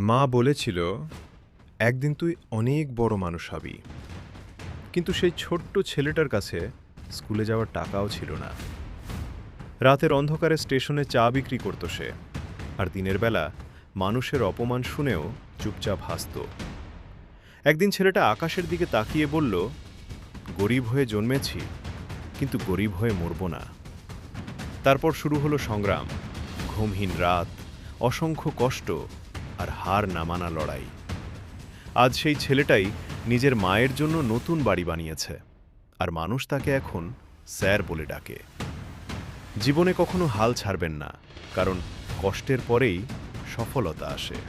মা বলেছিল, একদিন তুই অনেক বড় মানুষ হবি। কিন্তু সেই ছোট্ট ছেলেটার কাছে স্কুলে যাওয়ার টাকাও ছিল না। রাতের অন্ধকারে স্টেশনে চা বিক্রি করত সে, আর দিনের বেলা মানুষের অপমান শুনেও চুপচাপ হাসত। একদিন ছেলেটা আকাশের দিকে তাকিয়ে বলল, গরিব হয়ে জন্মেছি, কিন্তু গরিব হয়ে মরব না। তারপর শুরু হলো সংগ্রাম, ঘুমহীন রাত, অসংখ্য কষ্ট আর হার না মানা লড়াই। আজ সেই ছেলেটাই নিজের মায়ের জন্য নতুন বাড়ি বানিয়েছে, আর মানুষ তাকে এখন স্যার বলে ডাকে। জীবনে কখনো হাল ছাড়বেন না, কারণ কষ্টের পরেই সফলতা আসে।